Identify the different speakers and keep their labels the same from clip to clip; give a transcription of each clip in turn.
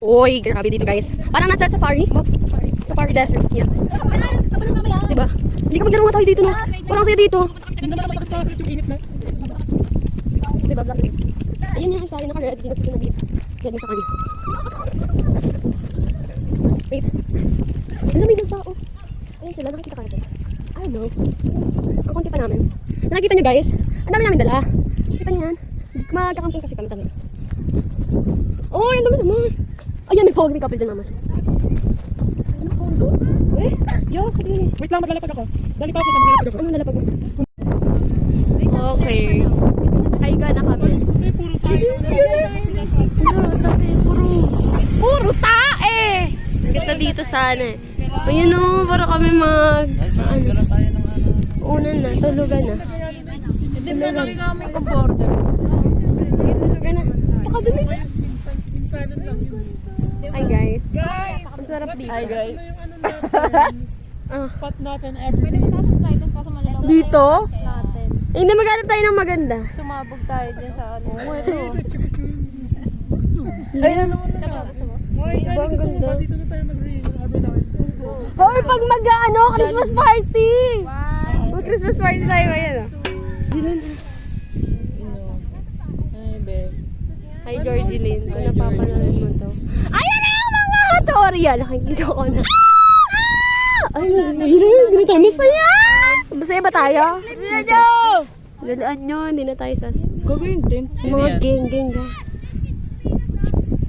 Speaker 1: Uy, grabe dito guys. Parang nasa safari. Safari desert. Yan. Diba? Hindi ka magdarawa tayo dito no. Parang saya dito. Diba? Ayun yung sari naka-red. Hindi ko sinabit. Yan mo sa kanya. Wait. Alam mo yung tao. Ayun sila. Nakikita ka natin. I don't know. Ang konti pa namin. Nakikita nyo guys. Ang dami namin dala. Kita nyo yan. Magkakamping kasi kami talaga. Oh, ang dami naman. Ayan, may pogi couple dyan, mama. Ano ko doon? Eh, yo, kaya.
Speaker 2: Wait lang, maglalapag ako. Dali pa ako, maglalapag ako.
Speaker 1: Anong lalapag mo? Okay. Higa na kami.
Speaker 2: Eh, puro tayo.
Speaker 1: Puro tae! Kita dito sana eh. Ayun o, para kami unan na, tulugan na.
Speaker 3: Hindi ba nakikamay kong border?
Speaker 1: Tulugan na. Pakadumi. Hi guys. Ang sarap dito.
Speaker 2: Hi guys. Spot natin every day.
Speaker 1: Dito? Eh, hindi maghanap tayo ng maganda.
Speaker 3: Sumabog tayo dyan sa ano. Oo, ito.
Speaker 1: Ay, ano?
Speaker 3: Gusto mo?
Speaker 1: Diba ang ganda?
Speaker 2: Dito na tayo mag-read.
Speaker 1: Hoy, pag Christmas party! Mag-Christmas party tayo ngayon.
Speaker 2: Ay, babe.
Speaker 1: Hi, Georgie Lynn. Kung napapanood mo to. Ayan na yung mga tutorial! Nakikita ko na. Ay, ganito. Masaya! Masaya ba tayo? Lalaan nyo. Hindi na tayo sa...
Speaker 3: Gagawin din.
Speaker 1: Mga geng-geng ga.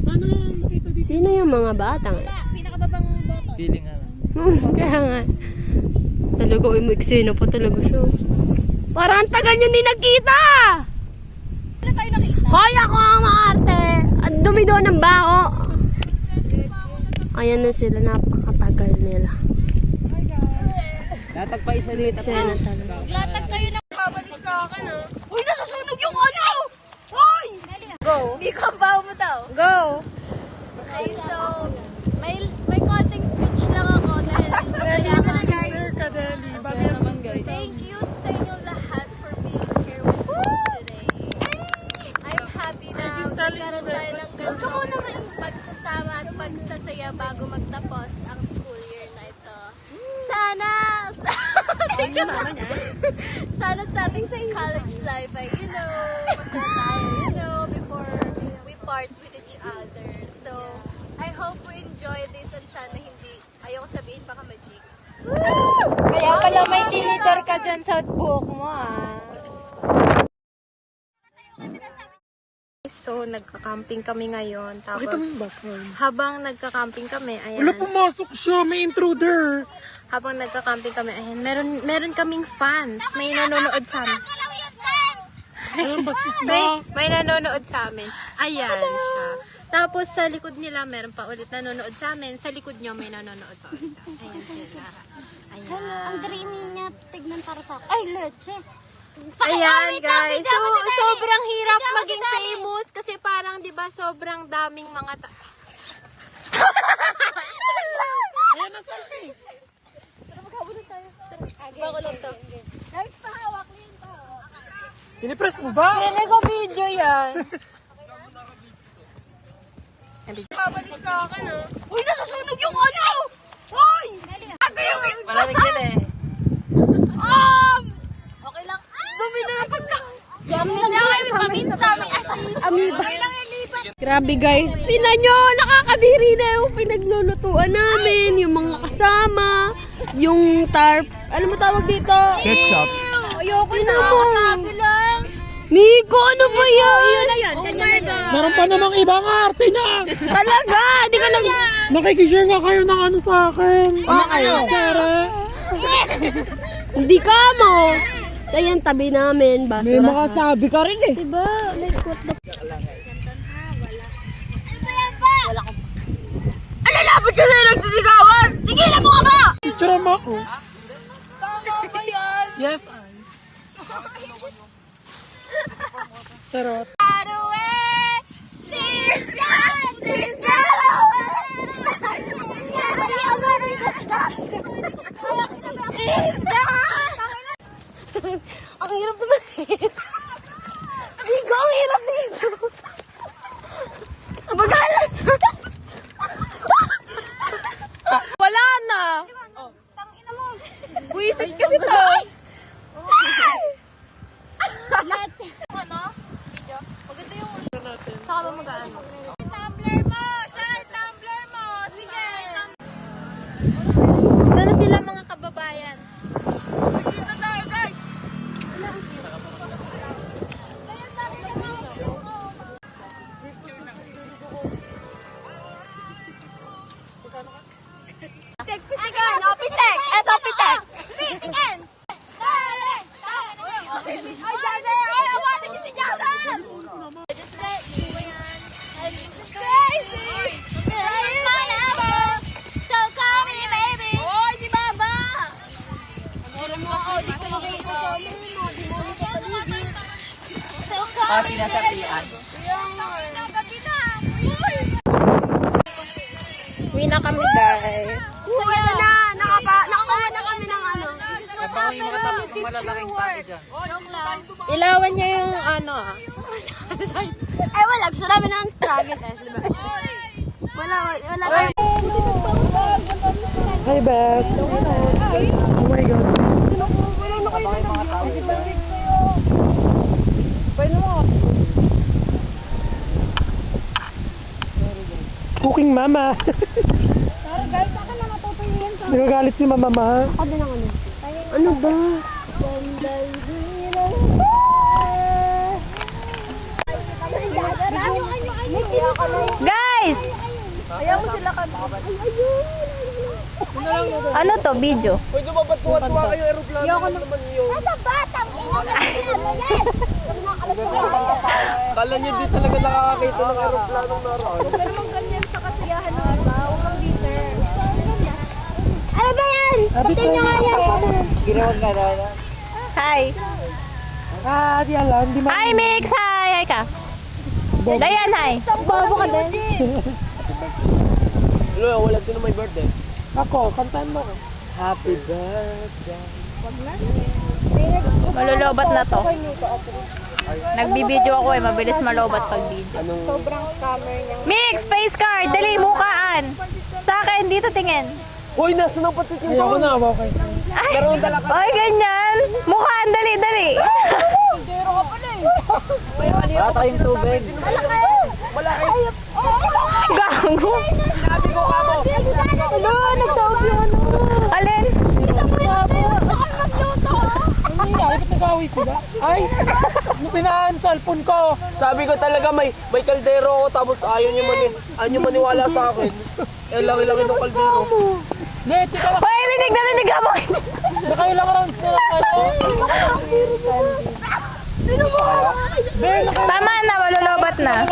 Speaker 2: Ano ang makita dito?
Speaker 1: Sino yung mga batang?
Speaker 3: Pinakababang boto.
Speaker 2: Feeling ano.
Speaker 1: Kaya nga. Talaga, uy, may eksena pa talaga siya. Parang ang tagal nyo hindi nagkita!
Speaker 3: Wala tayo nakita.
Speaker 1: Hoy, ako ang maarte! At dumi doon ng bao. Ayan na sila, napakatagal nila.
Speaker 2: Latag pa isa dito.
Speaker 1: Eksena talaga.
Speaker 3: Latag kayo na babalik sa akin ah.
Speaker 1: Uy, nasusunog yung ano! Hoy!
Speaker 3: Go. Hindi ko ang baho mo daw. Go. Okay, so may konting speech lang ako dahil masaya na guys. Thank you sa inyong lahat for being here with me today. I'm happy na magkaroon tayo ng ganitong pagsasama at pagsasaya bago magtapos ang school year na ito. Sana sa ating college life ay, masaya tayo, before we part with each other. So, I hope we enjoy this and sana hindi, ayoko sabihin baka ma-jigs. Kaya pala may tinitor ka dyan sa buhok mo So, nagka-camping kami ngayon. Tapos,
Speaker 2: Pakita mo yung background.
Speaker 3: habang nagka-camping kami, ayan.
Speaker 2: Wala, pumasok siya. May intruder.
Speaker 3: Habang nagka-camping kami, ayan, meron kaming fans. May nanonood sa amin.
Speaker 2: Ayun, batis
Speaker 3: May nanonood sa amin. Ayan siya. Tapos sa likod nila, meron pa ulit nanonood sa amin. Sa likod nyo, may nanonood pa ulit sa amin. Ayan sila. Ayan.
Speaker 4: Ang dreamy niya, tignan para sa akin. Ay, leche.
Speaker 3: Ayan guys. So, sobrang hirap maging famous kasi parang, di ba, sobrang daming mga
Speaker 2: Ayan na, selfie. Pinipress mo ba?
Speaker 3: Hindi ko video yan. Babalik sa akin
Speaker 1: Uy, nasusunog yung ano! Hoy!
Speaker 2: Malamig din eh.
Speaker 3: Okay lang. Dumi na na pagka. Hindi na kami paminta. May asin.
Speaker 1: Amoeba. Grabe guys, tingnan nyo, nakakadiri na yung pinaglulutuan namin, yung mga kasama, yung tarp, ano mo tawag dito?
Speaker 2: Ketchup.
Speaker 1: Ayoko na mo. Miko, ano ba yan?
Speaker 3: Oh my God.
Speaker 2: Meron pa namang ibang arte niya.
Speaker 1: Talaga, di ka nag...
Speaker 2: Nakikishare nga kayo ng ano sa akin.
Speaker 1: Oh, kayo?
Speaker 2: Pera.
Speaker 1: Hindi ka mo. So yan, tabi namin, basura.
Speaker 2: May makasabi ka rin eh.
Speaker 1: Diba? Like what the... Ano labot ka sa'yo nagsisigawan? Tigilan mo ka ba?
Speaker 2: Picture mo ako.
Speaker 3: Tama ba yan?
Speaker 2: Yes, I. Charot.
Speaker 3: Got away. She's gone. She's got away. She's gone.
Speaker 1: Ang hirap naman eh. Miko, ang hirap dito. Abagalan.
Speaker 5: sinasapian.
Speaker 3: Uwi na kami, guys.
Speaker 1: Uwi na na! Nakakuha na kami ng ano.
Speaker 5: Baka yung makatapos ng malalaking tali dyan.
Speaker 3: Ilawan niya yung ano ah.
Speaker 1: Ay, wala. Gusto namin ng struggle eh. Diba? Wala tayo.
Speaker 2: Hi, Beth. Oh my God.
Speaker 5: Baka yung mga tao dyan.
Speaker 2: Cooking mama. Nagagalit si mama ma.
Speaker 1: Ako din ako nun. Ano ba?
Speaker 3: Guys! Ano to, video?
Speaker 5: Pwede ba ba't tuwa-tuwa kayo aeroplano naman yun? Kala niyo di talaga nakakakita ng aeroplanong naroon.
Speaker 1: Ano ba yan? Pati nyo nga yan.
Speaker 5: Ginawag nga na.
Speaker 3: Hi!
Speaker 2: Di alam. Di
Speaker 3: Hi, Mix! Hi! Hi ka! Dayan, hi!
Speaker 1: Bobo ka din.
Speaker 5: Hello, wala sino may birthday.
Speaker 2: Ako, kantaan mo.
Speaker 5: Happy birthday.
Speaker 3: Malulobat na to. Nagbibideo ako eh, mabilis malobat pag video.
Speaker 5: Anong...
Speaker 3: Mix! Face card! Dali, mukaan! Sa akin, dito tingin.
Speaker 5: Hoy, nasa nang patitin
Speaker 2: Ayoko na, okay.
Speaker 3: Ay! Ay, ganyan! Mukaan! Dali, dali!
Speaker 5: Wala tayong tubig. Wala kayo.
Speaker 3: Gago!
Speaker 5: Sinabi ko ka mo.
Speaker 1: Ano? Nagtaob yung ano.
Speaker 3: Alin?
Speaker 2: Ay, ba't nag-away sila? Ay! Pinaan sa cellphone ko.
Speaker 5: Sabi ko talaga may kaldero ako tapos ayaw niyo maniwala sa akin. Eh, laki-laki ng kaldero.
Speaker 2: Net, ikaw lang.
Speaker 3: Hoy, rinig na rinig mo!
Speaker 2: Nakailang rounds na lang tayo.
Speaker 1: Sino mo?
Speaker 2: Ben,
Speaker 3: Tama na, malulobat na.